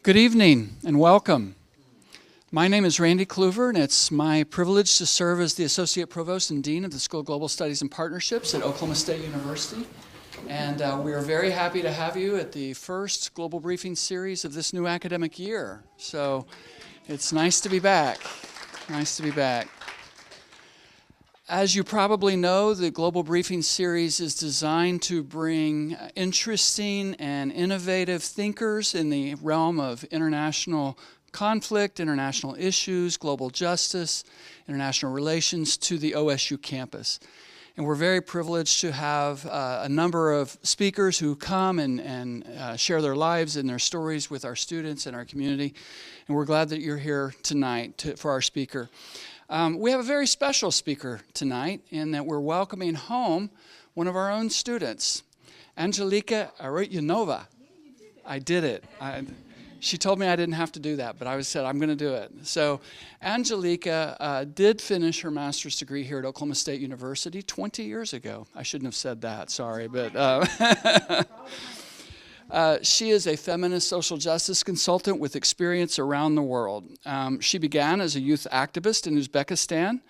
Good evening and welcome. My name is Randy Kluver, and it's my privilege to serve as the Associate Provost and Dean of the School of Global Studies and Partnerships at Oklahoma State University. And we are very happy to have you at the first Global Briefing series of this new academic year. So it's nice to be back. Nice to be back. As you probably know, the Global Briefing Series is designed to bring interesting and innovative thinkers in the realm of international conflict, international issues, global justice, international relations to the OSU campus. And we're very privileged to have a number of speakers who come and share their lives and their stories with our students and our community. And we're glad that you're here tonight for our speaker. We have a very special speaker tonight in that we're welcoming home one of our own students, Angelika Arutyunova. I did it. She told me I didn't have to do that, but I said I'm going to do it. So Angelika did finish her master's degree here at Oklahoma State University 20 years ago. I shouldn't have said that, sorry, but she is a feminist social justice consultant with experience around the world. She began as a youth activist in Uzbekistan.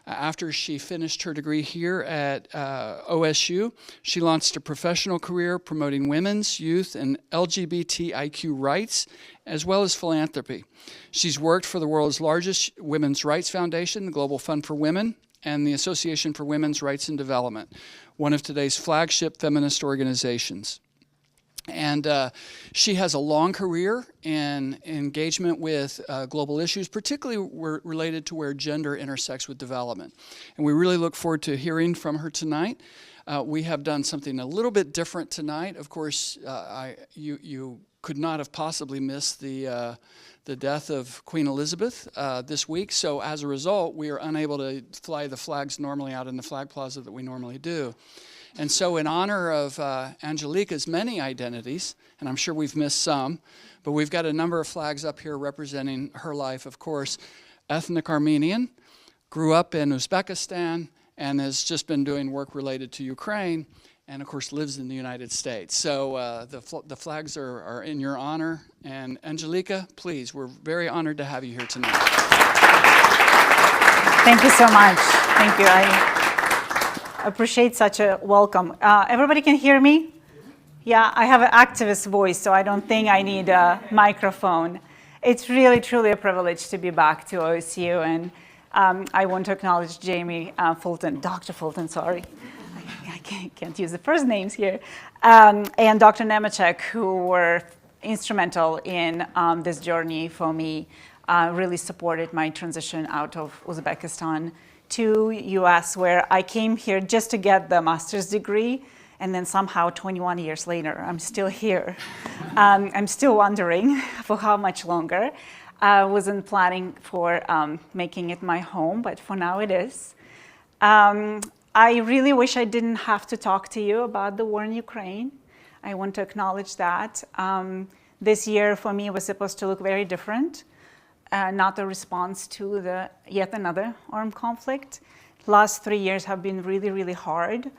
After she finished her degree here at OSU, she launched a professional career promoting women's, youth, and LGBTIQ rights, as well as philanthropy. She's worked for the world's largest women's rights foundation, the Global Fund for Women, and the Association for Women's Rights and Development, one of today's flagship feminist organizations. And she has a long career in engagement with global issues, particularly related to where gender intersects with development. And we really look forward to hearing from her tonight. We have done something a little bit different tonight. Of course, you could not have possibly missed the death of Queen Elizabeth this week. So as a result, we are unable to fly the flags normally out in the flag plaza that we normally do. And so in honor of Angelika's many identities, and I'm sure we've missed some, but we've got a number of flags up here representing her life. Of course, ethnic Armenian, grew up in Uzbekistan, and has just been doing work related to Ukraine, and of course lives in the United States. So the flags are in your honor. And Angelika, please, we're very honored to have you here tonight. Thank you so much. Thank you. I appreciate such a welcome. Everybody can hear me? Yeah, I have an activist voice, so I don't think I need a microphone. It's really, truly a privilege to be back to OSU, and I want to acknowledge Jamie Fulton, Dr. Fulton, sorry. I can't use the first names here, and Dr. Nemechek, who were instrumental in this journey for me, really supported my transition out of Uzbekistan to US, where I came here just to get the master's degree, and then somehow 21 years later, I'm still here. I'm still wondering for how much longer. I wasn't planning for making it my home, but for now it is. I really wish I didn't have to talk to you about the war in Ukraine. I want to acknowledge that. This year for me was supposed to look very different. Not a response to the yet another armed conflict. Last 3 years have been really, really hard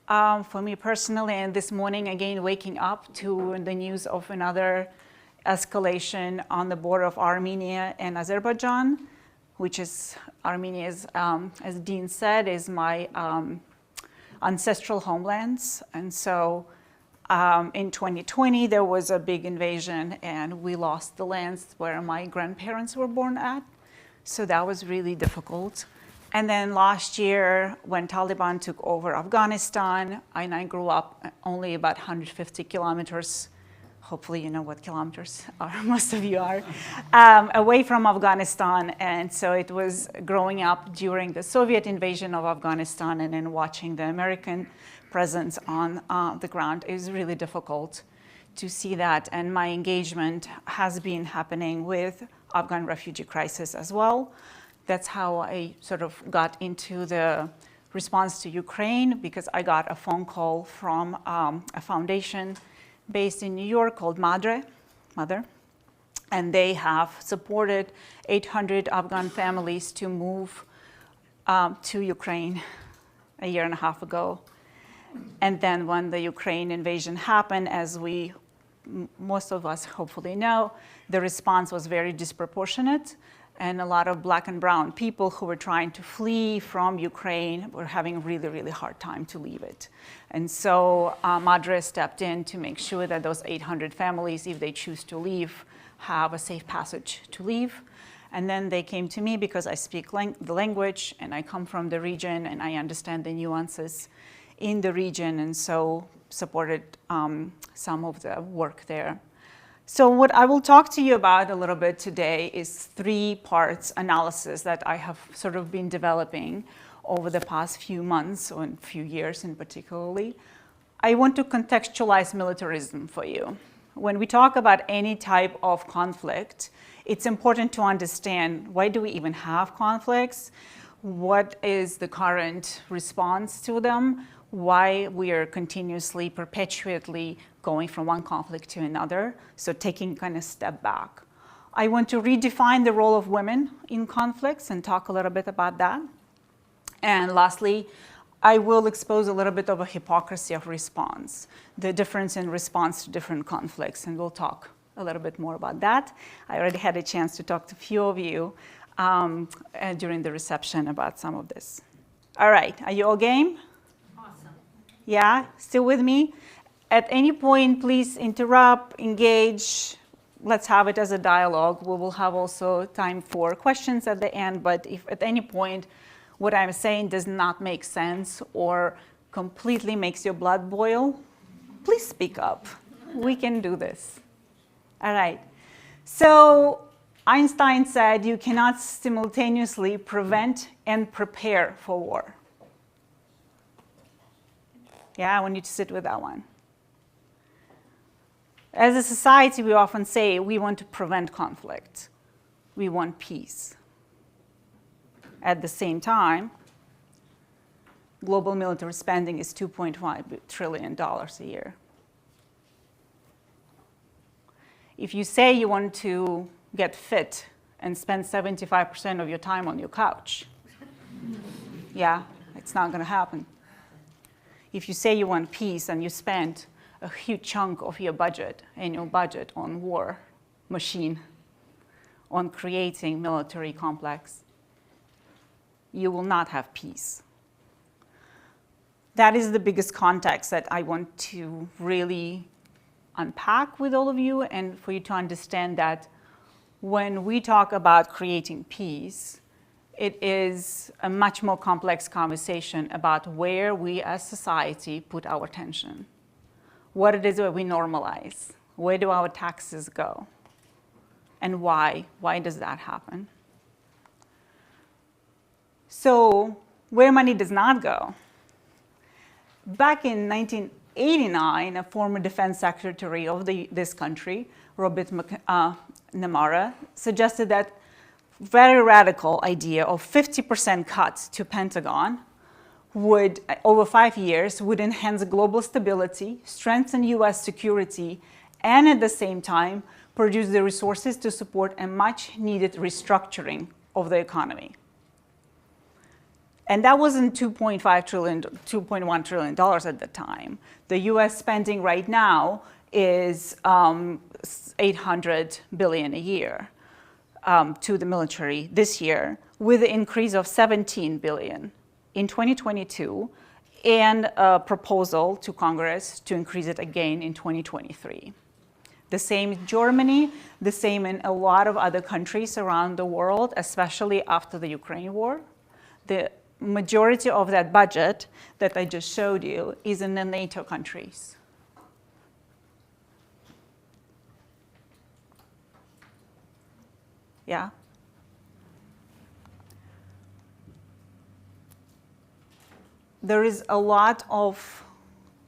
for me personally. And this morning, again, waking up to the news of another escalation on the border of Armenia and Azerbaijan, which is Armenia, as Dean said, is my ancestral homelands. And so in 2020, there was a big invasion, and we lost the lands where my grandparents were born at. So that was really difficult. And then last year, when Taliban took over Afghanistan, and I grew up only about 150 kilometers, hopefully you know what kilometers are, most of you are, away from Afghanistan. And so it was growing up during the Soviet invasion of Afghanistan and then watching the American presence on the ground. Is really difficult to see that. And my engagement has been happening with Afghan refugee crisis as well. That's how I sort of got into the response to Ukraine, because I got a phone call from a foundation based in New York called Mother, and they have supported 800 Afghan families to move to Ukraine a year and a half ago. And then when the Ukraine invasion happened, as we most of us hopefully know, the response was very disproportionate. And a lot of black and brown people who were trying to flee from Ukraine were having a really, really hard time to leave it. And so Madre stepped in to make sure that those 800 families, if they choose to leave, have a safe passage to leave. And then they came to me because I speak the language and I come from the region and I understand the nuances in the region, and so supported some of the work there. So what I will talk to you about a little bit today is 3 parts analysis that I have sort of been developing over the past few months or a few years in particularly. I want to contextualize militarism for you. When we talk about any type of conflict, it's important to understand, why do we even have conflicts? What is the current response to them? Why we are continuously, perpetually going from one conflict to another, so taking kind of step back. I want to redefine the role of women in conflicts and talk a little bit about that. And lastly, I will expose a little bit of a hypocrisy of response, the difference in response to different conflicts, and we'll talk a little bit more about that. I already had a chance to talk to a few of you during the reception about some of this. All right, are you all game? Awesome. Yeah, still with me? At any point, please interrupt, engage. Let's have it as a dialogue. We will have also time for questions at the end, but if at any point what I'm saying does not make sense or completely makes your blood boil, please speak up. We can do this. All right. So Einstein said you cannot simultaneously prevent and prepare for war. Yeah, I want you to sit with that one. As a society, we often say we want to prevent conflict. We want peace. At the same time, global military spending is $2.5 trillion a year. If you say you want to get fit and spend 75% of your time on your couch, yeah, it's not going to happen. If you say you want peace and you spend a huge chunk of your budget, annual budget, on war machine, on creating military complex, you will not have peace. That is the biggest context that I want to really unpack with all of you, and for you to understand that when we talk about creating peace, it is a much more complex conversation about where we as society put our attention. What it is that we normalize. Where do our taxes go? And why? Why does that happen? So where money does not go. Back in 1989, a former defense secretary of this country, Robert McNamara, suggested that very radical idea of 50% cuts to Pentagon would, over 5 years, would enhance global stability, strengthen US security, and at the same time, produce the resources to support a much needed restructuring of the economy. And that wasn't $2.1 trillion at the time. The US spending right now is $800 billion a year to the military this year, with an increase of $17 billion in 2022, and a proposal to Congress to increase it again in 2023. The same in Germany, the same in a lot of other countries around the world, especially after the Ukraine war. The majority of that budget that I just showed you is in the NATO countries. Yeah? There is a lot of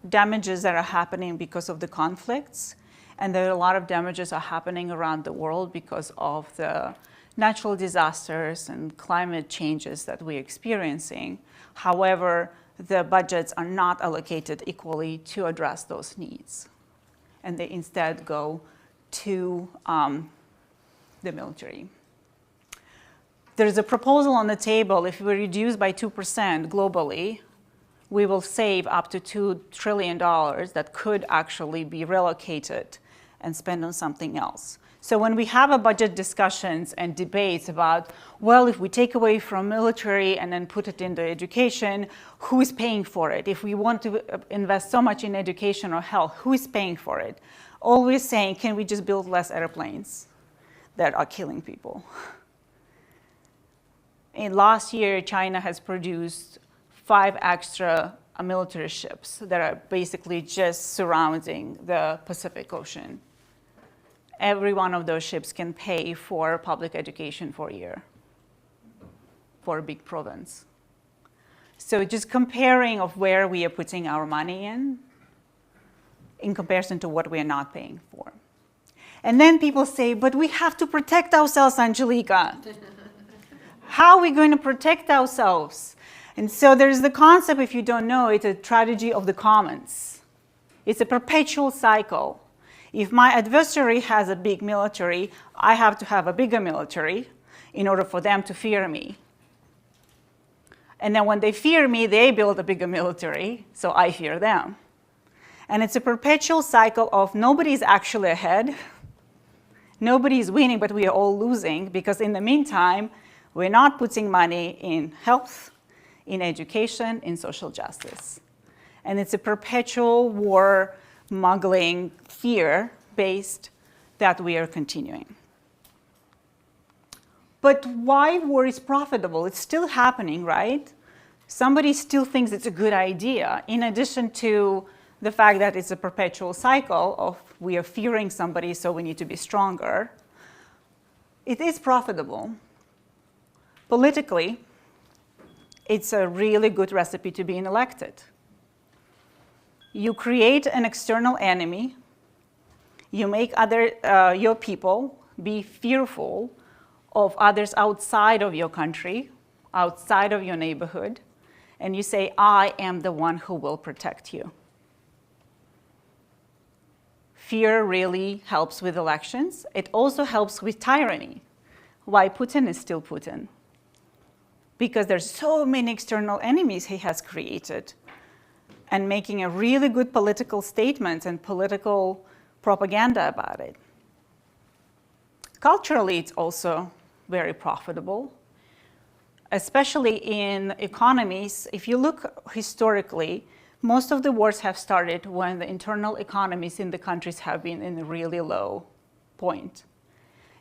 damages that are happening because of the conflicts, and there are a lot of damages are happening around the world because of the natural disasters and climate changes that we're experiencing. However, the budgets are not allocated equally to address those needs, and they instead go to the military. There's a proposal on the table. If we reduce by 2% globally, we will save up to $2 trillion that could actually be relocated and spend on something else. So when we have a budget discussions and debates about, well, if we take away from military and then put it into education, who is paying for it? If we want to invest so much in education or health, who is paying for it? Always saying, can we just build less airplanes that are killing people? In last year, China has produced 5 extra military ships that are basically just surrounding the Pacific Ocean. Every one of those ships can pay for public education for a year for a big province. So just comparing of where we are putting our money in comparison to what we are not paying for. And then people say, but we have to protect ourselves, Angelika. How are we going to protect ourselves? And so there's the concept, if you don't know, it's a tragedy of the commons. It's a perpetual cycle. If my adversary has a big military, I have to have a bigger military in order for them to fear me. And then when they fear me, they build a bigger military, so I fear them. And it's a perpetual cycle of nobody's actually ahead, nobody's winning, but we are all losing, because in the meantime, we're not putting money in health, in education, in social justice. And it's a perpetual war, muggling, fear-based that we are continuing. But why war is profitable? It's still happening, right? Somebody still thinks it's a good idea, in addition to the fact that it's a perpetual cycle of we are fearing somebody, so we need to be stronger. It is profitable. Politically, it's a really good recipe to being elected. You create an external enemy. You make your people be fearful of others outside of your country, outside of your neighborhood, and you say, I am the one who will protect you. Fear really helps with elections. It also helps with tyranny. Why Putin is still Putin? Because there's so many external enemies he has created, and making a really good political statement and political propaganda about it. Culturally, it's also very profitable, especially in economies. If you look historically, most of the wars have started when the internal economies in the countries have been in a really low point.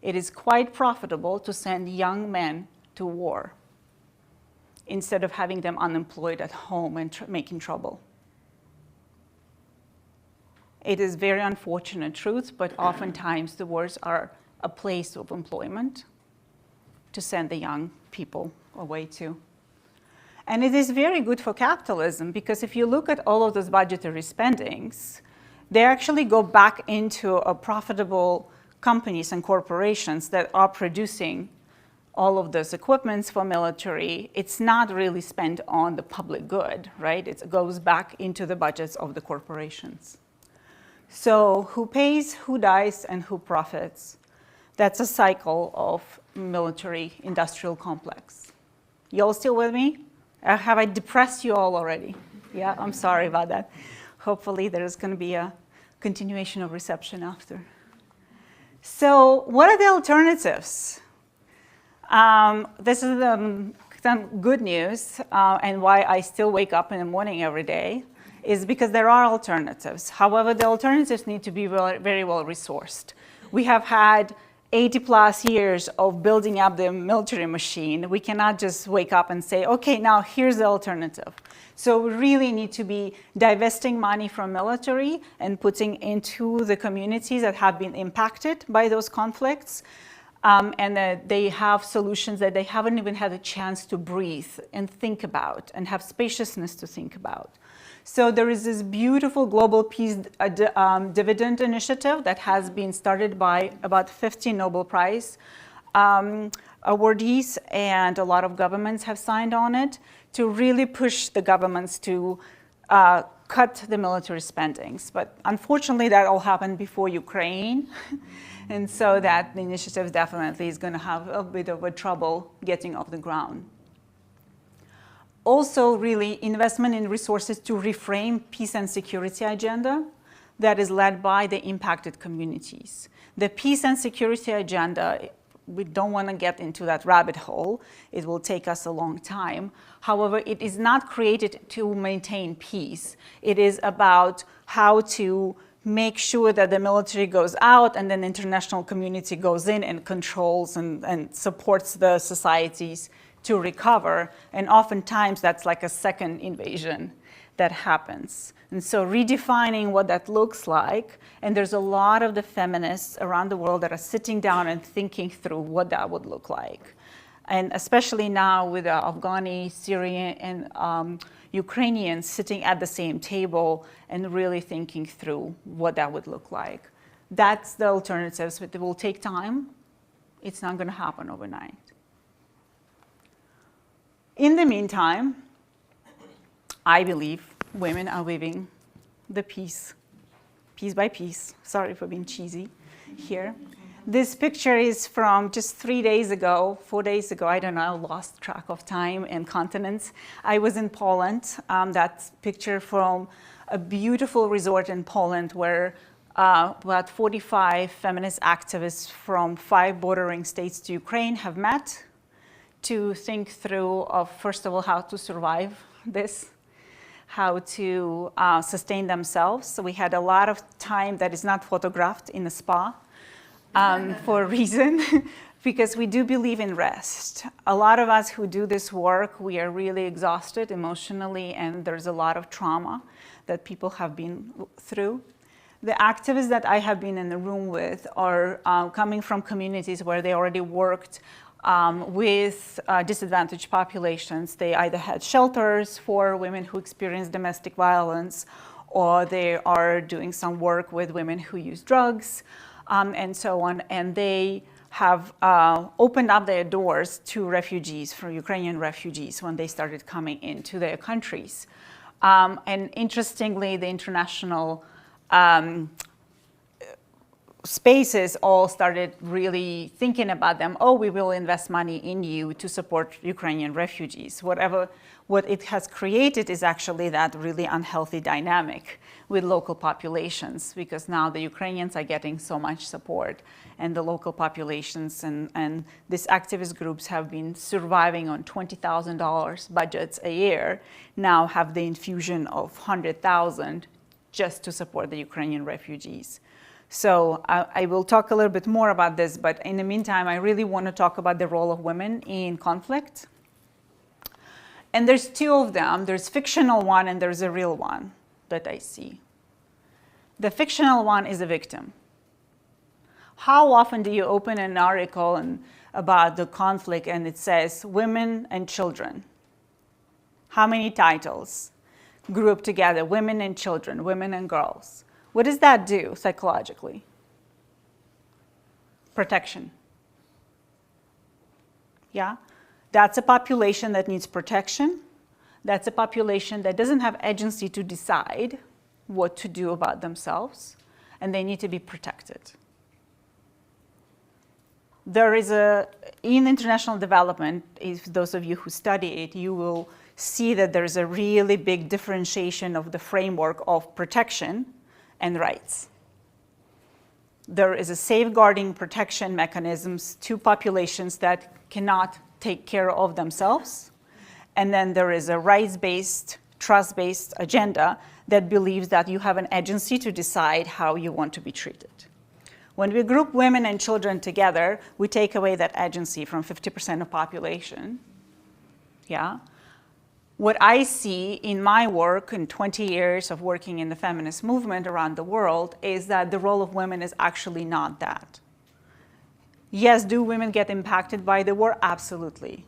It is quite profitable to send young men to war instead of having them unemployed at home and making trouble. It is very unfortunate truth, but oftentimes the wars are a place of employment to send the young people away to. And it is very good for capitalism, because if you look at all of those budgetary spendings, they actually go back into a profitable companies and corporations that are producing all of those equipments for military. It's not really spent on the public good, right? It goes back into the budgets of the corporations. So who pays, who dies, and who profits? That's a cycle of military industrial complex. You all still with me? Have I depressed you all already? Yeah, I'm sorry about that. Hopefully there's going to be a continuation of reception after. So what are the alternatives? This is some good news, and why I still wake up in the morning every day is because there are alternatives. However, the alternatives need to be very well resourced. We have had 80 plus years of building up the military machine. We cannot just wake up and say, okay, now here's the alternative. So we really need to be divesting money from military and putting into the communities that have been impacted by those conflicts. And that they have solutions that they haven't even had a chance to breathe and think about and have spaciousness to think about. So there is this beautiful global peace dividend initiative that has been started by about 50 Nobel Prize awardees, and a lot of governments have signed on it to really push the governments to cut the military spendings. But unfortunately, that all happened before Ukraine. And so that the initiative definitely is going to have a bit of a trouble getting off the ground. Also, really, investment in resources to reframe peace and security agenda. that is led by the impacted communities. The peace and security agenda, we don't want to get into that rabbit hole. It will take us a long time. However, it is not created to maintain peace. It is about how to make sure that the military goes out and then the international community goes in and controls and supports the societies to recover. And oftentimes that's like a second invasion that happens. And so redefining what that looks like, and there's a lot of the feminists around the world that are sitting down and thinking through what that would look like. And especially now with the Afghani, Syrian, and Ukrainians sitting at the same table and really thinking through what that would look like. That's the alternatives, but it will take time. It's not going to happen overnight. In the meantime, I believe women are living the piece by piece. Sorry for being cheesy here. This picture is from just 3 days ago, 4 days ago, I don't know, I lost track of time and continents. I was in Poland. That picture from a beautiful resort in Poland where about 45 feminist activists from 5 bordering states to Ukraine have met to think through of, first of all, how to survive this, how to sustain themselves. So we had a lot of time that is not photographed in a spa for a reason, because we do believe in rest. A lot of us who do this work, we are really exhausted emotionally, and there's a lot of trauma that people have been through. The activists that I have been in the room with are coming from communities where they already worked with disadvantaged populations. They either had shelters for women who experience domestic violence, or they are doing some work with women who use drugs, and so on. And they have opened up their doors to refugees, for Ukrainian refugees, when they started coming into their countries. And interestingly, the international spaces all started really thinking about them. Oh, we will invest money in you to support Ukrainian refugees. What it has created is actually that really unhealthy dynamic with local populations, because now the Ukrainians are getting so much support, and the local populations and these activist groups have been surviving on $20,000 budgets a year, now have the infusion of 100,000 just to support the Ukrainian refugees. So I will talk a little bit more about this, but in the meantime, I really want to talk about the role of women in conflict. And there's 2 of them. There's fictional one and there's a real one that I see. The fictional one is a victim. How often do you open an article about the conflict and it says women and children? How many titles grouped together? Women and children, women and girls. What does that do psychologically? Protection. Yeah? That's a population that needs protection. That's a population that doesn't have agency to decide what to do about themselves, and they need to be protected. There is in international development, if those of you who study it, you will see that there's a really big differentiation of the framework of protection and rights. There is a safeguarding protection mechanisms to populations that cannot take care of themselves. And then there is a rights-based, trust-based agenda that believes that you have an agency to decide how you want to be treated. When we group women and children together, we take away that agency from 50% of population. Yeah. What I see in my work in 20 years of working in the feminist movement around the world is that the role of women is actually not that. Yes, do women get impacted by the war? Absolutely.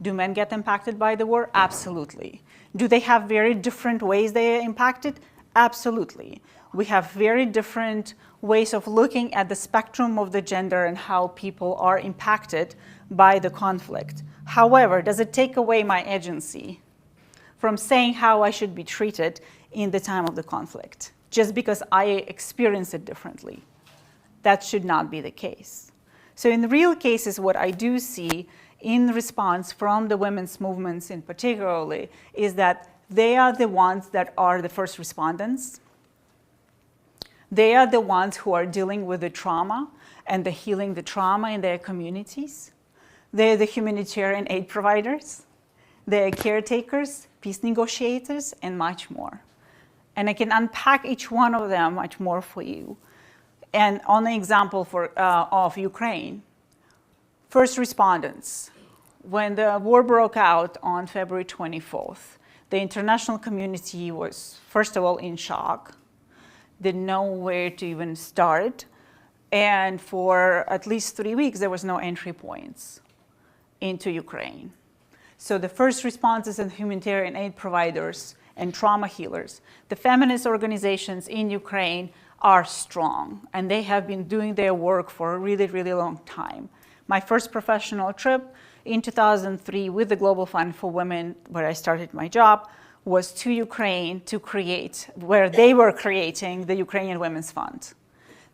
Do men get impacted by the war? Absolutely. Do they have very different ways they are impacted? Absolutely. We have very different ways of looking at the spectrum of the gender and how people are impacted by the conflict. However, does it take away my agency from saying how I should be treated in the time of the conflict, just because I experience it differently? That should not be the case. So in the real cases, what I do see in response from the women's movements in particularly is that they are the ones that are the first respondents. They are the ones who are dealing with the trauma and the healing the trauma in their communities. They're the humanitarian aid providers. They're caretakers, peace negotiators, and much more. And I can unpack each one of them much more for you. And on the example of Ukraine, first responders. When the war broke out on February 24th, the international community was, first of all, in shock, didn't know where to even start, and for at least 3 weeks, there was no entry points into Ukraine. So the first responders and humanitarian aid providers and trauma healers, the feminist organizations in Ukraine are strong, and they have been doing their work for a really, really long time. My first professional trip in 2003 with the Global Fund for Women, where I started my job, was to Ukraine to create, where they were creating the Ukrainian Women's Fund,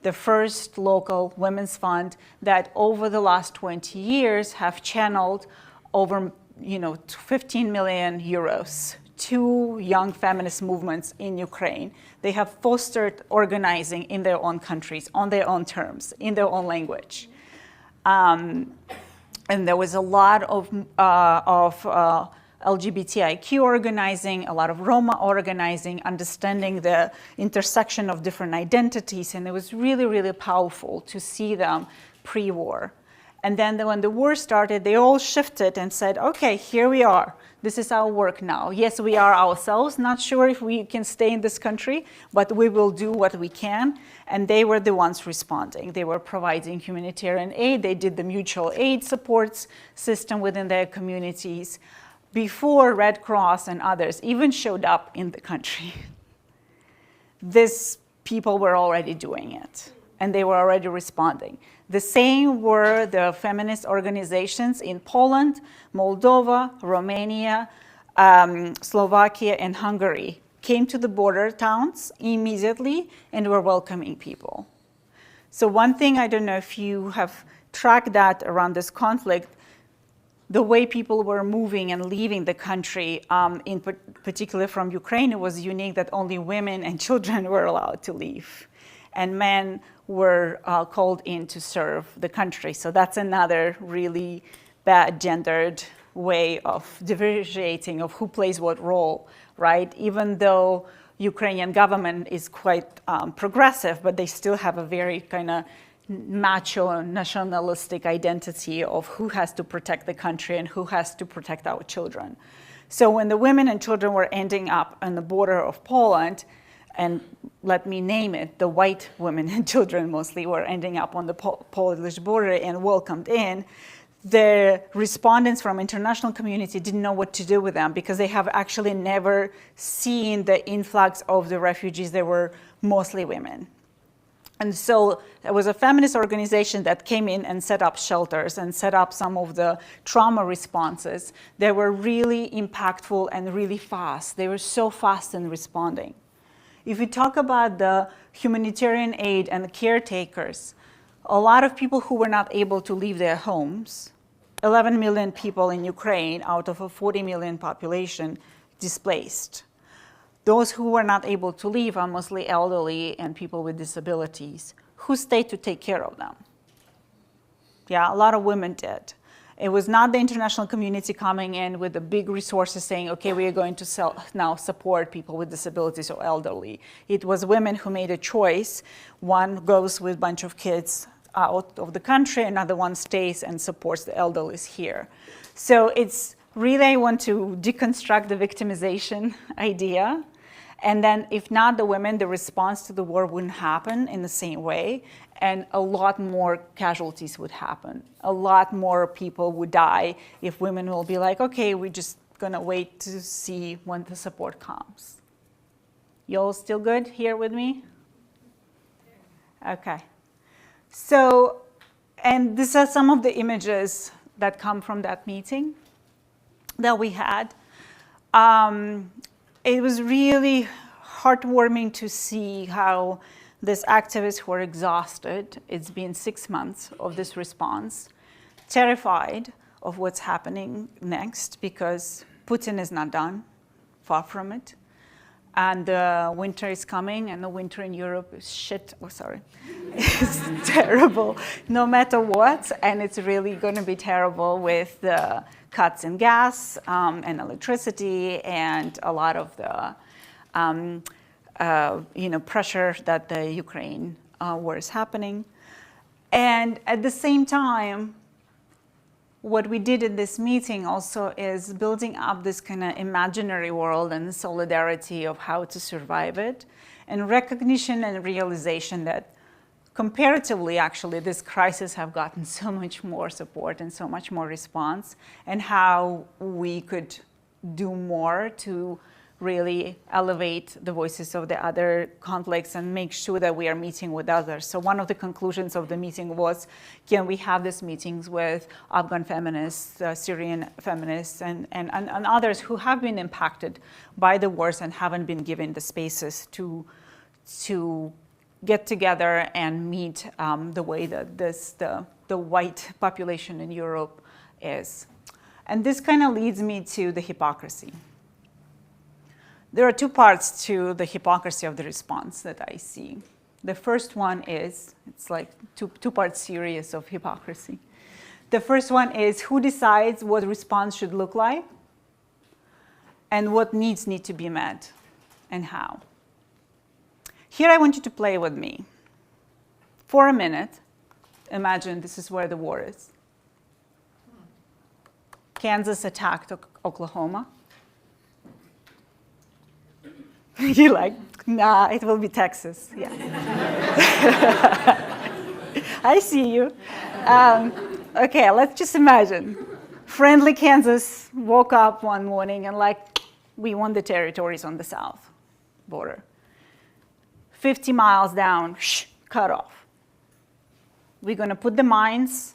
the first local women's fund that over the last 20 years have channeled over 15 million euros to young feminist movements in Ukraine. They have fostered organizing in their own countries, on their own terms, in their own language. And there was a lot of LGBTIQ organizing, a lot of Roma organizing, understanding the intersection of different identities, and it was really, really powerful to see them pre-war. And then when the war started, they all shifted and said, okay, here we are. This is our work now. Yes, we are ourselves, not sure if we can stay in this country, but we will do what we can. And they were the ones responding. They were providing humanitarian aid. They did the mutual aid supports system within their communities before Red Cross and others even showed up in the country. These people were already doing it, and they were already responding. The same were the feminist organizations in Poland, Moldova, Romania, Slovakia, and Hungary came to the border towns immediately and were welcoming people. So one thing, I don't know if you have tracked that around this conflict, the way people were moving and leaving the country, in particular from Ukraine, it was unique that only women and children were allowed to leave. And men were called in to serve the country. So that's another really bad gendered way of differentiating of who plays what role, right? Even though Ukrainian government is quite progressive, but they still have a very kind of macho nationalistic identity of who has to protect the country and who has to protect our children. So when the women and children were ending up on the border of Poland, and let me name it, the white women and children mostly were ending up on the Polish border and welcomed in, the respondents from international community didn't know what to do with them because they have actually never seen the influx of the refugees. They were mostly women. And so there was a feminist organization that came in and set up shelters and set up some of the trauma responses. They were really impactful and really fast. They were so fast in responding. If we talk about the humanitarian aid and the caretakers, a lot of people who were not able to leave their homes, 11 million people in Ukraine out of a 40 million population displaced. Those who were not able to leave are mostly elderly and people with disabilities. Who stayed to take care of them? Yeah, a lot of women did. It was not the international community coming in with the big resources saying, okay, we are going to now support people with disabilities or elderly. It was women who made a choice. One goes with a bunch of kids out of the country, another one stays and supports the elderly here. So it's really, I want to deconstruct the victimization idea. And then if not the women, the response to the war wouldn't happen in the same way. And a lot more casualties would happen. A lot more people would die if women will be like, okay, we're just gonna wait to see when the support comes. You all still good here with me? Okay. So, and these are some of the images that come from that meeting that we had. It was really heartwarming to see how these activists were exhausted. It's been 6 months of this response, terrified of what's happening next because Putin is not done, far from it. And the winter is coming, and the winter in Europe is shit. Oh, sorry. It's terrible, no matter what. And it's really going to be terrible with the cuts in gas and electricity and a lot of the pressure that the Ukraine war is happening. And at the same time, what we did in this meeting also is building up this kind of imaginary world and solidarity of how to survive it, and recognition and realization that comparatively, actually, this crisis have gotten so much more support and so much more response, and how we could do more to really elevate the voices of the other conflicts and make sure that we are meeting with others. So one of the conclusions of the meeting was, can we have these meetings with Afghan feminists, Syrian feminists, and others who have been impacted by the wars and haven't been given the spaces to get together and meet the way that the white population in Europe is. And this kind of leads me to the hypocrisy. There are two parts to the hypocrisy of the response that I see. The first one is, it's like two-part series of hypocrisy. The first one is who decides what response should look like and what needs need to be met and how. Here I want you to play with me. For a minute, imagine this is where the war is. Kansas attacked Oklahoma. You're like, nah, it will be Texas. Yeah. I see you. Okay, let's just imagine. Friendly Kansas woke up one morning and like, we won the territories on the south border. 50 miles down, cut off. We're going to put the mines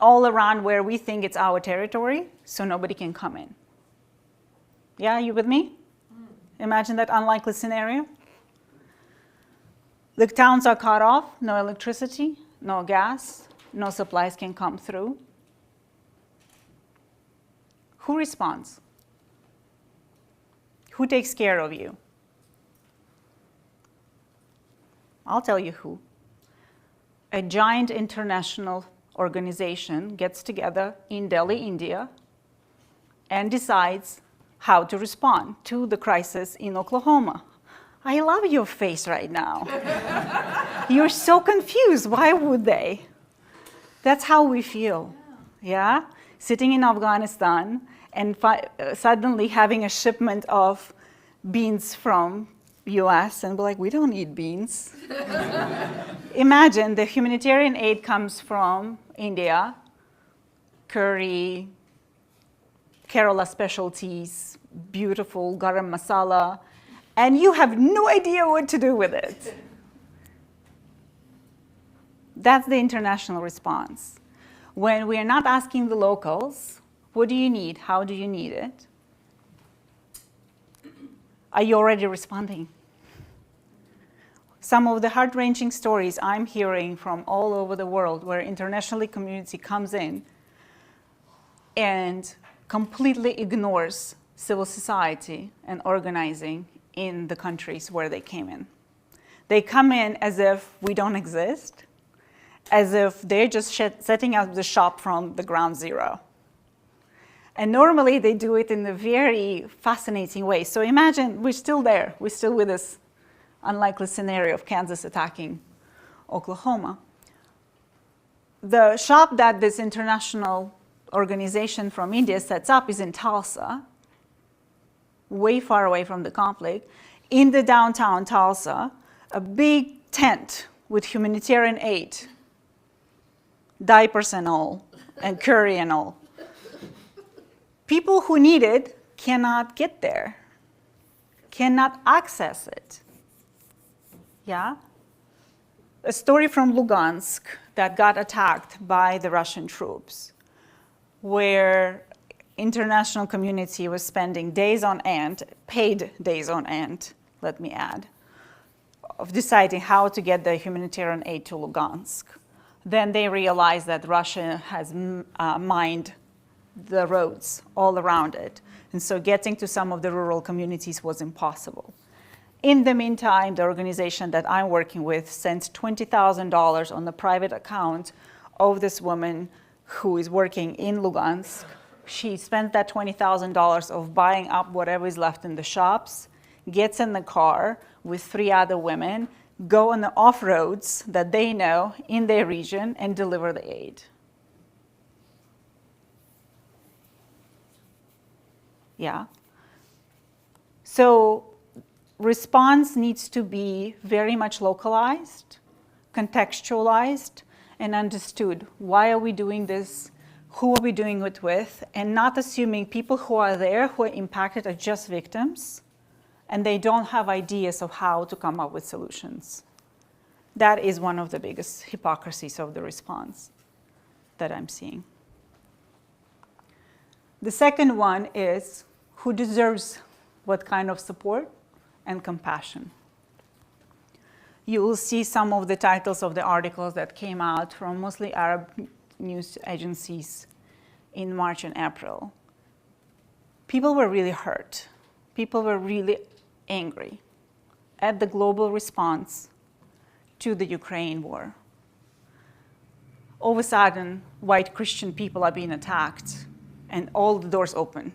all around where we think it's our territory so nobody can come in. Yeah, you with me? Imagine that unlikely scenario. The towns are cut off, no electricity, no gas, no supplies can come through. Who responds? Who takes care of you? I'll tell you who. A giant international organization gets together in Delhi, India, and decides how to respond to the crisis in Oklahoma. I love your face right now. You're so confused. Why would they? That's how we feel. Yeah? Sitting in Afghanistan and suddenly having a shipment of beans from US and we're like, we don't eat beans. Imagine the humanitarian aid comes from India, curry, Kerala specialties, beautiful garam masala, and you have no idea what to do with it. That's the international response. When we are not asking the locals, what do you need? How do you need it? Are you already responding? Some of the heart-wrenching stories I'm hearing from all over the world where international community comes in and completely ignores civil society and organizing in the countries where they came in. They come in as if we don't exist, as if they're just setting up the shop from the ground zero. And normally they do it in a very fascinating way. So imagine we're still there. We're still with this unlikely scenario of Kansas attacking Oklahoma. The shop that this international organization from India sets up is in Tulsa, way far away from the conflict. In the downtown Tulsa, a big tent with humanitarian aid, diapers and all, and curry and all. People who need it cannot get there, cannot access it. Yeah? A story from Lugansk that got attacked by the Russian troops, where international community was spending days on end, paid days on end, let me add, of deciding how to get the humanitarian aid to Lugansk. Then they realized that Russia has mined the roads all around it. And so getting to some of the rural communities was impossible. In the meantime, the organization that I'm working with sent $20,000 on the private account of this woman who is working in Lugansk. She spent that $20,000 of buying up whatever is left in the shops, gets in the car with 3 other women, go on the off-roads that they know in their region and deliver the aid. Yeah. So response needs to be very much localized, contextualized, and understood. Why are we doing this? Who are we doing it with? And not assuming people who are there, who are impacted, are just victims, and they don't have ideas of how to come up with solutions. That is one of the biggest hypocrisies of the response that I'm seeing. The second one is who deserves what kind of support and compassion. You will see some of the titles of the articles that came out from mostly Arab news agencies in March and April. People were really hurt. People were really angry at the global response to the Ukraine war. All of a sudden, white Christian people are being attacked, and all the doors open.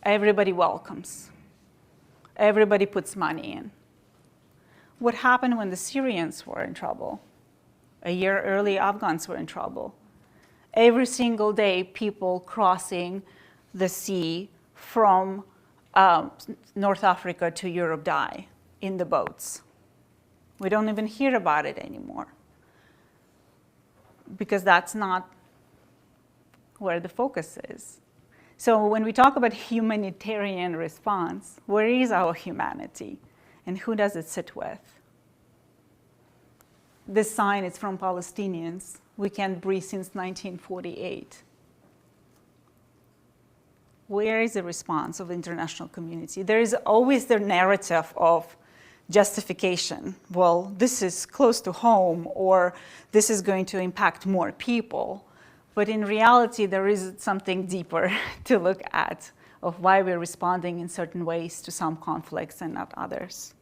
Everybody welcomes. Everybody puts money in. What happened when the Syrians were in trouble? A year early, Afghans were in trouble. Every single day, people crossing the sea from North Africa to Europe die in the boats. We don't even hear about it anymore because that's not where the focus is. So when we talk about humanitarian response, where is our humanity and who does it sit with? This sign is from Palestinians. We can't breathe since 1948. Where is the response of the international community? There is always the narrative of justification. Well, this is close to home, or this is going to impact more people. But in reality, there is something deeper to look at of why we're responding in certain ways to some conflicts and not others.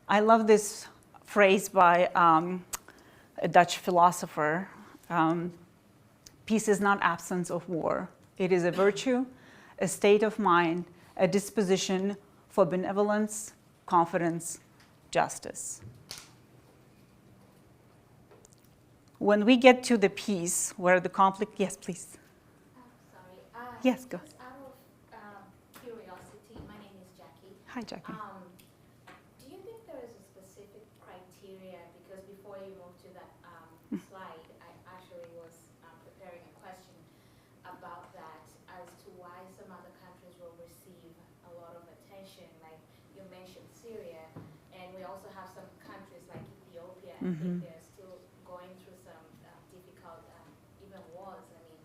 I love this phrase by a Dutch philosopher. Peace is not absence of war. It is a virtue, a state of mind, a disposition for benevolence, confidence, justice. When we get to the peace where the conflict, yes, please. Sorry. Yes, go. Just out of curiosity, my name is Jackie. Hi, Jackie. Do you think there is a specific criteria? Because before you moved to that slide, I actually was preparing a question about that as to why some other countries will receive a lot of attention. Like you mentioned Syria, and we also have some countries like Ethiopia. I think they're still going through some difficult, even wars. I mean,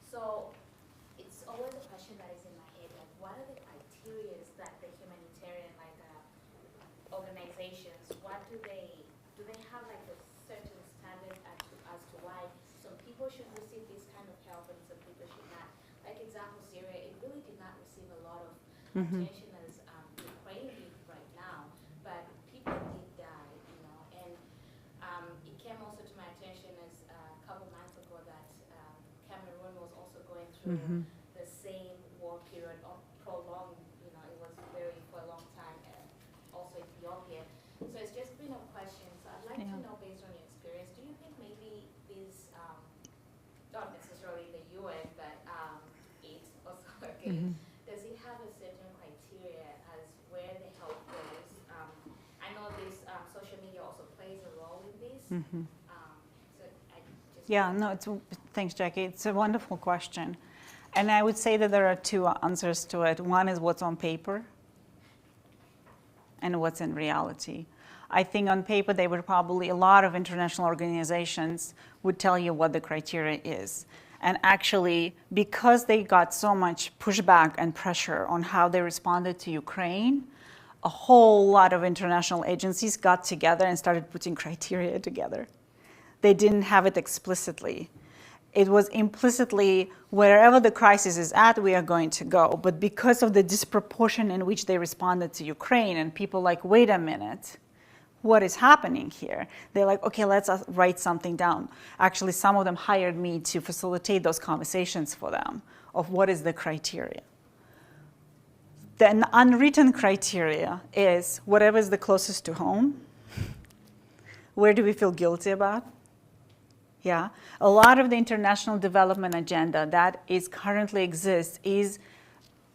so it's always a question that is in my head, like what are the criteria that the humanitarian organizations, what do they have like a certain standard as to why some people should receive this kind of help and some people should not? Like example, Syria, it really did not receive a lot of attention as Ukraine did right now, but people did die, you know, and it came also to my attention as a couple months ago that Cameroon was also going through the same war period, prolonged, you know, it was very for a long time, also Ethiopia. So it's just been a question. So I'd like to know, based on your experience, do you think maybe these, not necessarily the UN, but it also, okay, does it have a certain criteria as where the help goes? I know this social media also plays a role in this. So I just Yeah, no, thanks, Jackie. It's a wonderful question. And I would say that there are two answers to it. One is what's on paper and what's in reality. I think on paper, they would probably, a lot of international organizations would tell you what the criteria is. And actually, because they got so much pushback and pressure on how they responded to Ukraine, a whole lot of international agencies got together and started putting criteria together. They didn't have it explicitly. It was implicitly, wherever the crisis is at, we are going to go. But because of the disproportion in which they responded to Ukraine, and people like, wait a minute, what is happening here? They're like, okay, let's write something down. Actually, some of them hired me to facilitate those conversations for them of what is the criteria. The unwritten criteria is whatever is the closest to home. Where do we feel guilty about? Yeah, a lot of the international development agenda that is currently exists is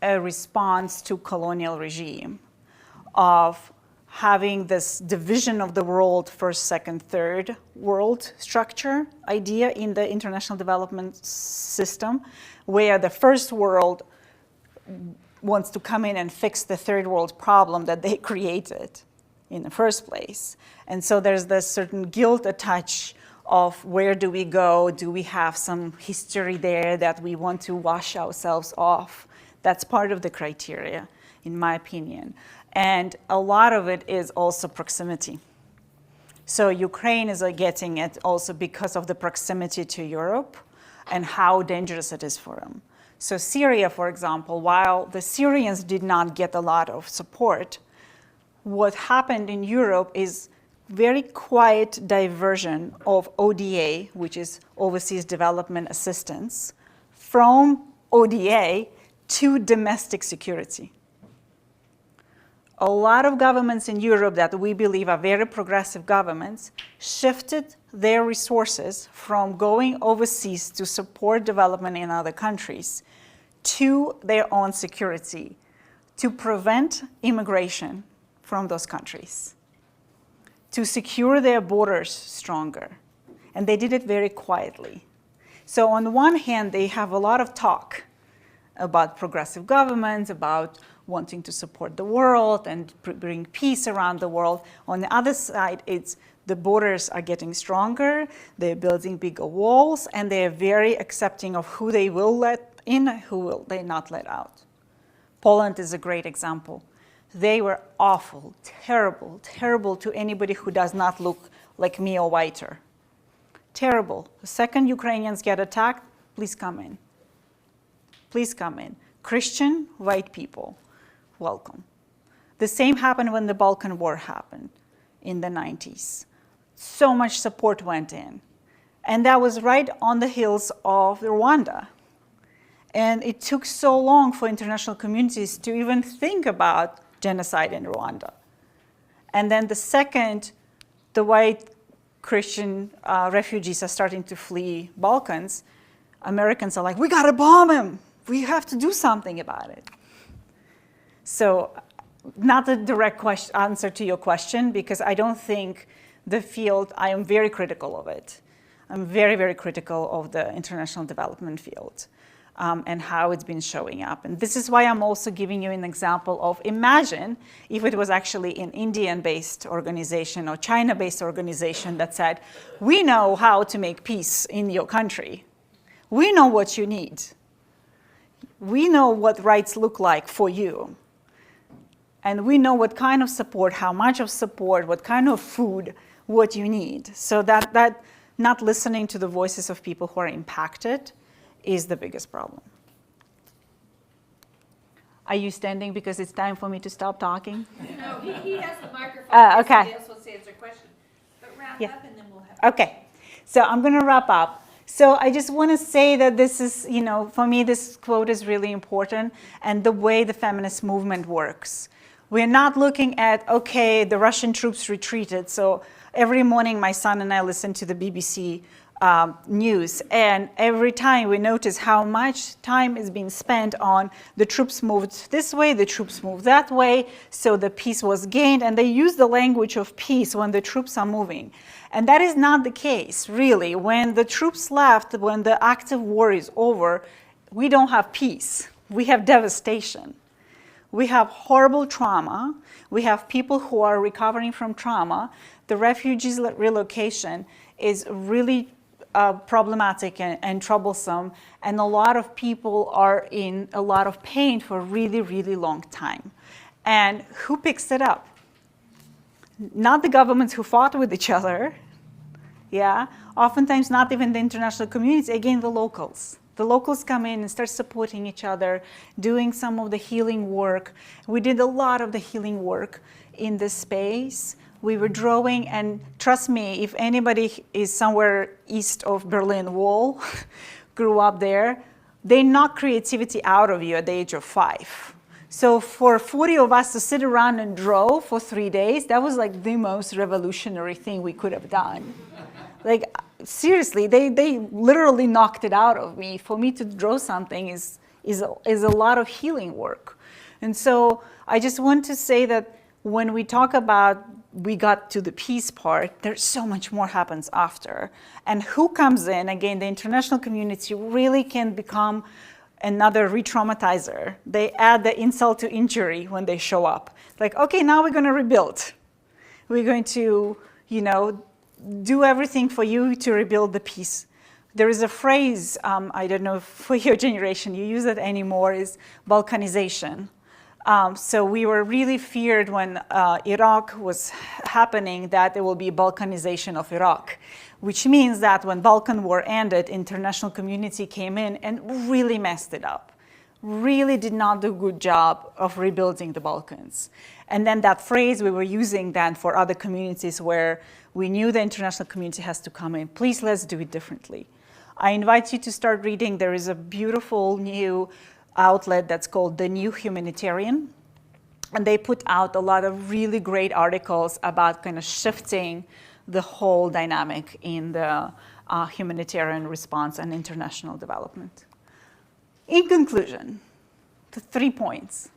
a response to colonial regime of having this division of the world, first, second, third world structure idea in the international development system, where the first world wants to come in and fix the third world problem that they created in the first place. And so there's this certain guilt attached of where do we go? Do we have some history there that we want to wash ourselves off? That's part of the criteria, in my opinion. And a lot of it is also proximity. So Ukraine is getting it also because of the proximity to Europe and how dangerous it is for them. So Syria, for example, while the Syrians did not get a lot of support, what happened in Europe is very quiet diversion of ODA, which is Overseas Development Assistance, from ODA to domestic security. A lot of governments in Europe that we believe are very progressive governments shifted their resources from going overseas to support development in other countries to their own security, to prevent immigration from those countries, to secure their borders stronger. And they did it very quietly. So on one hand, they have a lot of talk about progressive governments, about wanting to support the world and bring peace around the world. On the other side, it's the borders are getting stronger, they're building bigger walls, and they're very accepting of who they will let in, who will they not let out. Poland is a great example. They were awful, terrible, terrible to anybody who does not look like me or whiter. Terrible. The second Ukrainians get attacked, please come in. Please come in. Christian, white people, welcome. The same happened when the Balkan War happened in the 90s. So much support went in. And that was right on the heels of Rwanda. And it took so long for international communities to even think about genocide in Rwanda. And then the second, the white Christian refugees are starting to flee Balkans, Americans are like, we gotta bomb him. We have to do something about it. So not a direct answer to your question, because I don't think the field, I am very critical of it. I'm very, very critical of the international development field. And how it's been showing up. And this is why I'm also giving you an example of, imagine if it was actually an Indian-based organization or China-based organization that said, we know how to make peace in your country. We know what you need. We know what rights look like for you. And we know what kind of support, how much of support, what kind of food, what you need. So that not listening to the voices of people who are impacted is the biggest problem. Are you standing because it's time for me to stop talking? No, he has the microphone. Okay. Somebody else wants to answer a question. But round up and then we'll have. Okay, so I'm going to wrap up. So I just want to say that this is, for me, this quote is really important, and the way the feminist movement works. We're not looking at, okay, the Russian troops retreated. So every morning my son and I listen to the BBC news, and every time we notice how much time is being spent on the troops moved this way, the troops moved that way, so the peace was gained, and they use the language of peace when the troops are moving. And that is not the case, really. When the troops left, when the active war is over, we don't have peace. We have devastation. We have horrible trauma. We have people who are recovering from trauma. The refugees relocation is really problematic and troublesome, and a lot of people are in a lot of pain for a really, really long time. And who picks it up? Not the governments who fought with each other. Yeah, oftentimes not even the international community, again, the locals. The locals come in and start supporting each other, doing some of the healing work. We did a lot of the healing work in this space. We were drawing, and trust me, if anybody is somewhere east of Berlin Wall, grew up there, they knock creativity out of you at the age of 5. So for 40 of us to sit around and draw for 3 days, that was like the most revolutionary thing we could have done. Like, seriously, they literally knocked it out of me. For me to draw something is a lot of healing work. And so I just want to say that when we talk about we got to the peace part, there's so much more happens after. And who comes in, again, the international community really can become another re-traumatizer. They add the insult to injury when they show up. Like, okay, now we're going to rebuild. We're going to, do everything for you to rebuild the peace. There is a phrase, I don't know if for your generation you use it anymore, is Balkanization. So we were really feared when Iraq was happening that there will be Balkanization of Iraq, which means that when Balkan War ended, international community came in and really messed it up, really did not do a good job of rebuilding the Balkans. And then that phrase we were using then for other communities where we knew the international community has to come in. Please, let's do it differently. I invite you to start reading. There is a beautiful new outlet that's called The New Humanitarian. And they put out a lot of really great articles about kind of shifting the whole dynamic in the humanitarian response and international development. In conclusion, the 3 points.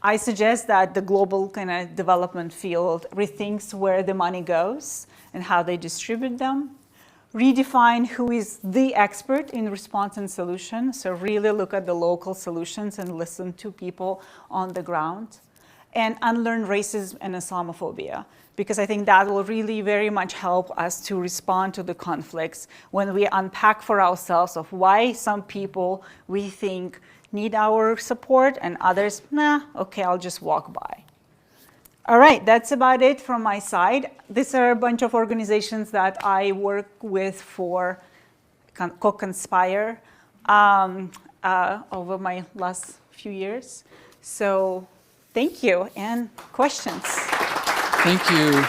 I suggest that the global kind of development field rethinks where the money goes and how they distribute them. Redefine who is the expert in response and solution. So really look at the local solutions and listen to people on the ground. And unlearn racism and Islamophobia, because I think that will really very much help us to respond to the conflicts when we unpack for ourselves of why some people we think need our support and others, nah, okay, I'll just walk by. All right, that's about it from my side. These are a bunch of organizations that I work with for co-conspire over my last few years. So thank you, and questions? Thank you.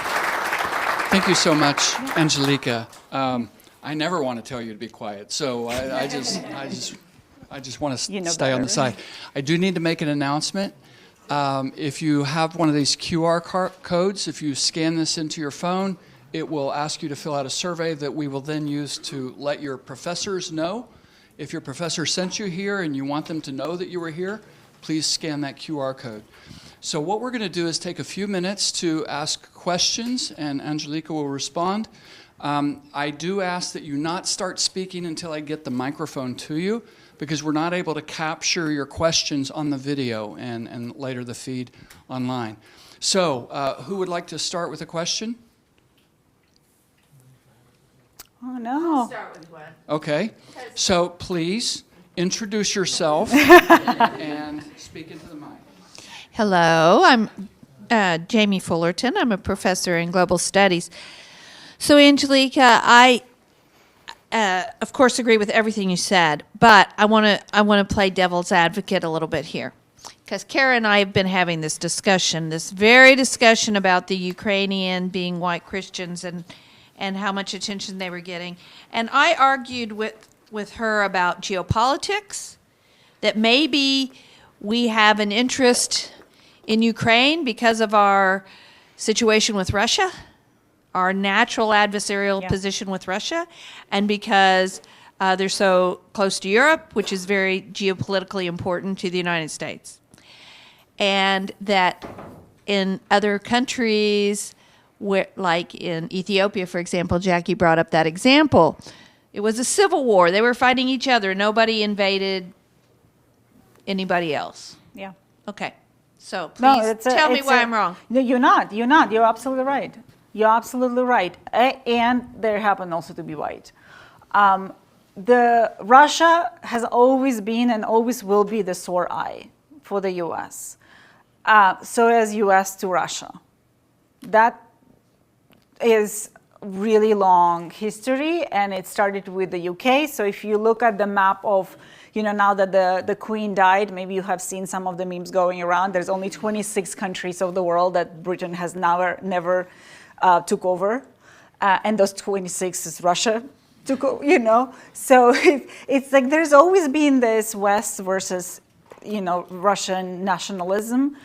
Thank you so much, Angelika. I never want to tell you to be quiet, so I just want to stay on the side. I do need to make an announcement. If you have one of these QR codes, if you scan this into your phone, it will ask you to fill out a survey that we will then use to let your professors know. If your professor sent you here and you want them to know that you were here, please scan that QR code. So what we're going to do is take a few minutes to ask questions, and Angelika will respond. I do ask that you not start speaking until I get the microphone to you, because we're not able to capture your questions on the video and later the feed online. So who would like to start with a question? Oh, no. I'll start with one. Okay. So please introduce yourself and speak into the mic. Hello, I'm Jamie Fullerton. I'm a professor in global studies. So, Angelika, I, of course, agree with everything you said, but I want to play devil's advocate a little bit here, because Kara and I have been having this discussion, this very discussion about the Ukrainian being white Christians and how much attention they were getting, and I argued with her about geopolitics, that maybe we have an interest in Ukraine because of our situation with Russia, our natural adversarial position with Russia, and because they're so close to Europe, which is very geopolitically important to the United States. And that in other countries, where, like in Ethiopia, for example, Jackie brought up that example, it was a civil war. They were fighting each other. Nobody invaded anybody else. Yeah. Okay. So please tell me why I'm wrong. No, you're not. You're not. You're absolutely right. You're absolutely right. And there happen also to be white. The Russia has always been and always will be the sore eye for the U.S. So as U.S. to Russia. That is really long history, and it started with the UK. So if you look at the map of, now that the Queen died, maybe you have seen some of the memes going around. There's only 26 countries of the world that Britain has never took over, and those 26 is Russia. So it's like there's always been this West versus, Russian nationalism.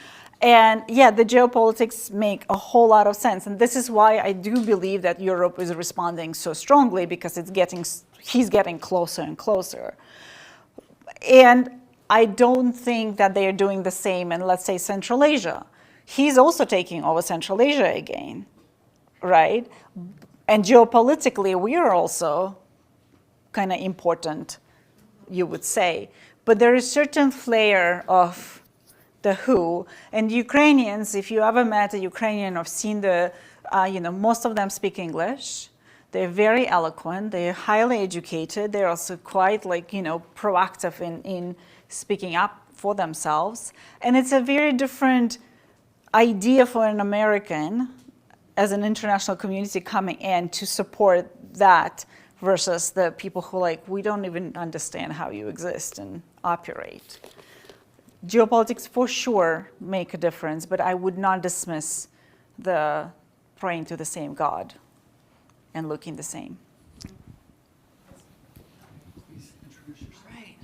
And yeah, the geopolitics make a whole lot of sense. And this is why I do believe that Europe is responding so strongly, because he's getting closer and closer. And I don't think that they are doing the same in, let's say, Central Asia. He's also taking over Central Asia again, right? And geopolitically, we are also kind of important, you would say. But there is a certain flair of the who. And Ukrainians, if you ever met a Ukrainian or seen most of them speak English. They're very eloquent. They're highly educated. They're also quite proactive in speaking up for themselves. And it's a very different idea for an American as an international community coming in to support that versus the people who we don't even understand how you exist and operate. Geopolitics for sure make a difference, but I would not dismiss the praying to the same God and looking the same. Please introduce yourself. Right.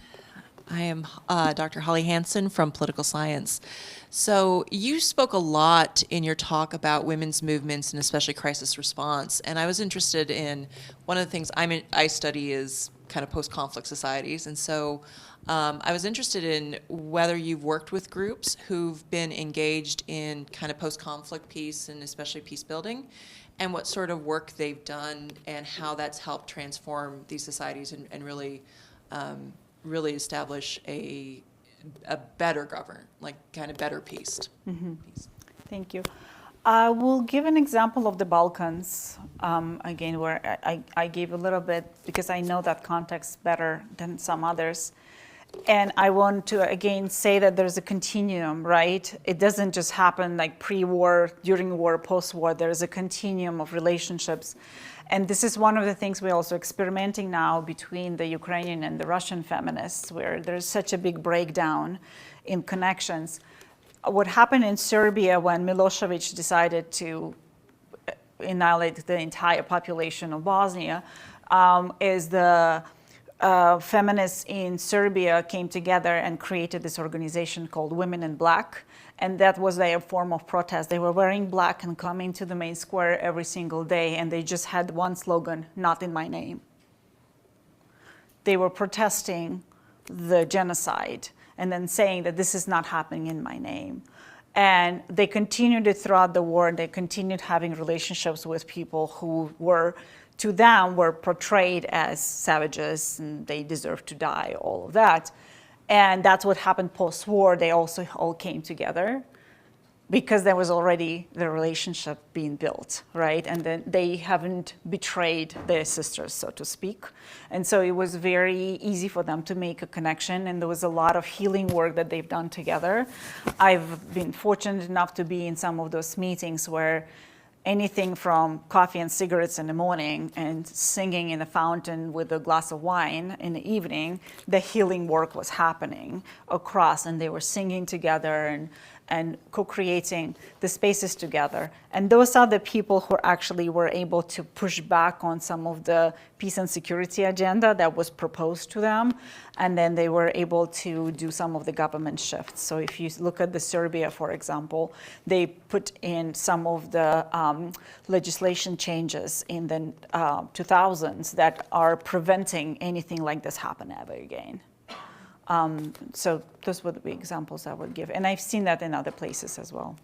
I am Dr. Holly Hansen from Political Science. So you spoke a lot in your talk about women's movements and especially crisis response. And I was interested in, one of the things I study is kind of post-conflict societies. And so I was interested in whether you've worked with groups who've been engaged in kind of post-conflict peace and especially peace building, and what sort of work they've done and how that's helped transform these societies and really establish a better kind of better peace. Mm-hmm. Thank you. I will give an example of the Balkans, again, where I gave a little bit, because I know that context better than some others. And I want to, again, say that there's a continuum, right? It doesn't just happen like pre-war, during war, post-war. There's a continuum of relationships. And this is one of the things we're also experimenting now between the Ukrainian and the Russian feminists, where there's such a big breakdown in connections. What happened in Serbia when Milosevic decided to annihilate the entire population of Bosnia is the feminists in Serbia came together and created this organization called Women in Black. And that was their form of protest. They were wearing black and coming to the main square every single day, and they just had one slogan: "Not in my name." They were protesting the genocide and then saying that this is not happening in my name. And they continued it throughout the war. They continued having relationships with people who were, to them, were portrayed as savages and they deserved to die, all of that. And that's what happened post-war. They also all came together because there was already the relationship being built, right? And then they haven't betrayed their sisters, so to speak. And so it was very easy for them to make a connection, and there was a lot of healing work that they've done together. I've been fortunate enough to be in some of those meetings where anything from coffee and cigarettes in the morning and singing in a fountain with a glass of wine in the evening, the healing work was happening across, and they were singing together and co-creating the spaces together. And those are the people who actually were able to push back on some of the peace and security agenda that was proposed to them. And then they were able to do some of the government shifts. So if you look at the Serbia, for example, they put in some of the legislation changes in the 2000s that are preventing anything like this happen ever again. So those would be examples I would give. And I've seen that in other places as well.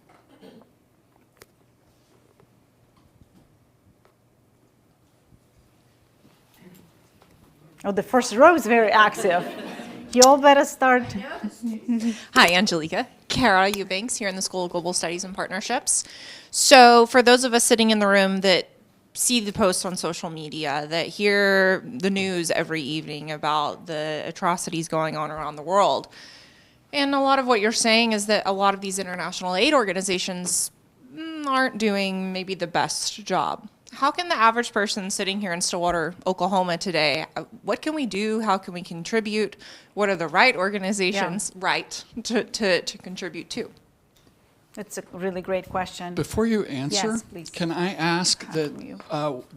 Oh, the first row is very active. You all better start. Hi, Angelika. Kara Eubanks here in the School of Global Studies and Partnerships. So for those of us sitting in the room that see the posts on social media, that hear the news every evening about the atrocities going on around the world, and a lot of what you're saying is that a lot of these international aid organizations aren't doing maybe the best job How can the average person sitting here in Stillwater, Oklahoma today, what can we do? How can we contribute? What are the right organizations to contribite to? That's a really great question. Before you answer, Yes, please. can I ask that you.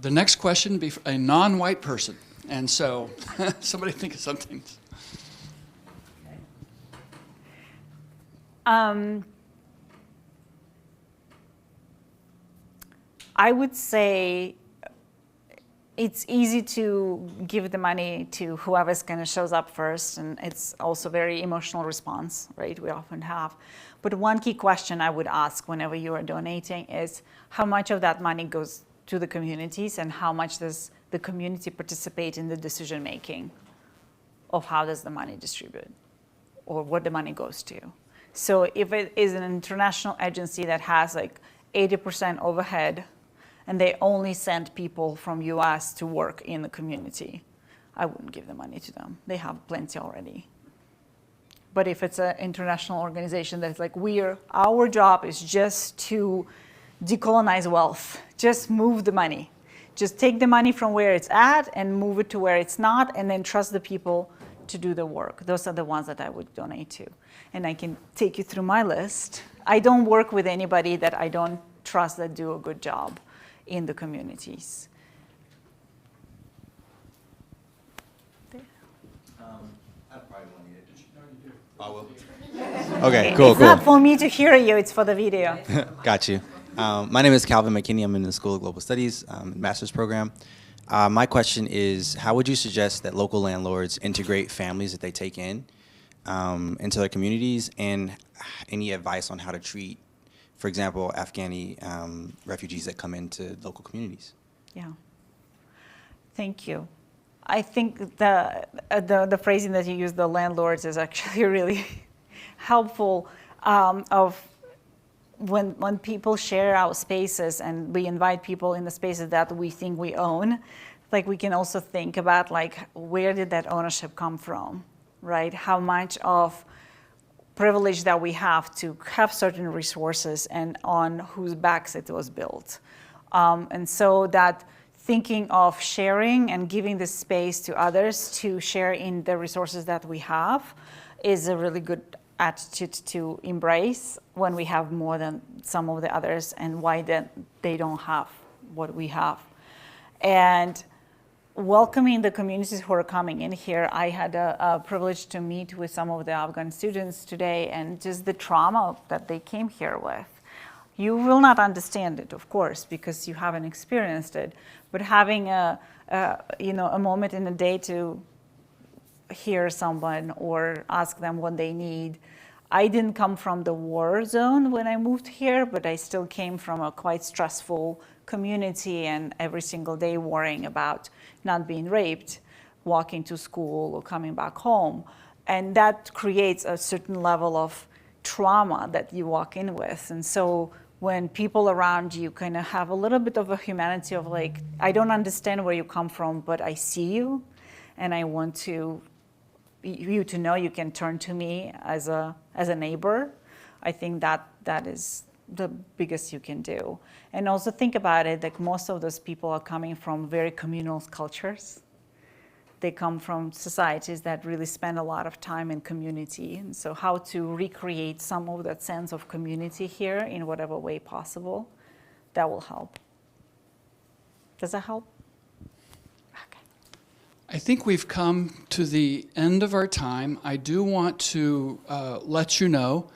the next question be a non-white person? And so somebody think of something. I would say it's easy to give the money to whoever's going to shows up first, and it's also very emotional response, right? We often have. But one key question I would ask whenever you are donating is how much of that money goes to the communities, and how much does the community participate in the decision making of how does the money distribute or what the money goes to. So if it is an international agency that has like 80% overhead, and they only send people from US to work in the community, I wouldn't give the money to them. They have plenty already. But if it's an international organization that's like, our job is just to decolonize wealth, just move the money. Just take the money from where it's at and move it to where it's not, and then trust the people to do the work. Those are the ones that I would donate to. And I can take you through my list. I don't work with anybody that I don't trust that do a good job in the communities. I probably won't need it. No, you do. I will. Okay, cool, It's not for me to hear you, it's for the video. Got you. My name is Calvin McKinney. I'm in the School of Global Studies master's program. My question is, how would you suggest that local landlords integrate families that they take in into their communities, and any advice on how to treat, for example, Afghani refugees that come into local communities? Yeah. Thank you. I think the phrasing that you use, the landlords, is actually really helpful. Of when people share our spaces and we invite people in the spaces that we think we own, like we can also think about like where did that ownership come from, right? How much of privilege that we have to have certain resources and on whose backs it was built. And so that thinking of sharing and giving the space to others to share in the resources that we have is a really good attitude to embrace when we have more than some of the others, and why they don't have what we have. And welcoming the communities who are coming in here, I had a privilege to meet with some of the Afghan students today, and just the trauma that they came here with. You will not understand it, of course, because you haven't experienced it, but having a moment in a day to hear someone or ask them what they need. I didn't come from the war zone when I moved here, but I still came from a quite stressful community, and every single day worrying about not being raped, walking to school or coming back home. And that creates a certain level of trauma that you walk in with. And so when people around you kind of have a little bit of a humanity of like, I don't understand where you come from, but I see you, and I want you to know you can turn to me as a neighbor. I think that is the biggest you can do. And also think about it, like most of those people are coming from very communal cultures. They come from societies that really spend a lot of time in community. And so how to recreate some of that sense of community here in whatever way possible, that will help. Does that help? I think we've come to the end of our time. I do want to let you know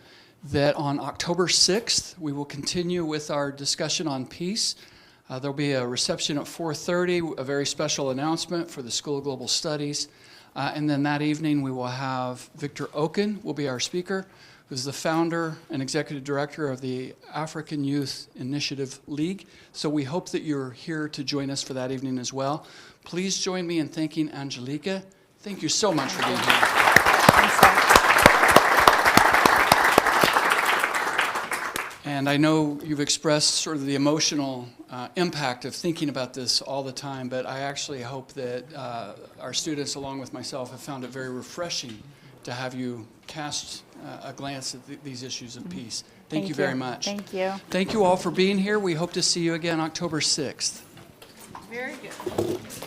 that on October 6th, we will continue with our discussion on peace. There'll be a reception at 4:30, a very special announcement for the School of Global Studies. And then that evening, we will have Victor Oken will be our speaker, who's the founder and executive director of the African Youth Initiative League. So we hope that you're here to join us for that evening as well. Please join me in thanking Angelika. Thank you so much for being here. And I know you've expressed sort of the emotional impact of thinking about this all the time, but I actually hope that our students, along with myself, have found it very refreshing to have you cast a glance at these issues of peace. Thank you very much. Thank you. Thank you all for being here. We hope to see you again October 6th. Very good.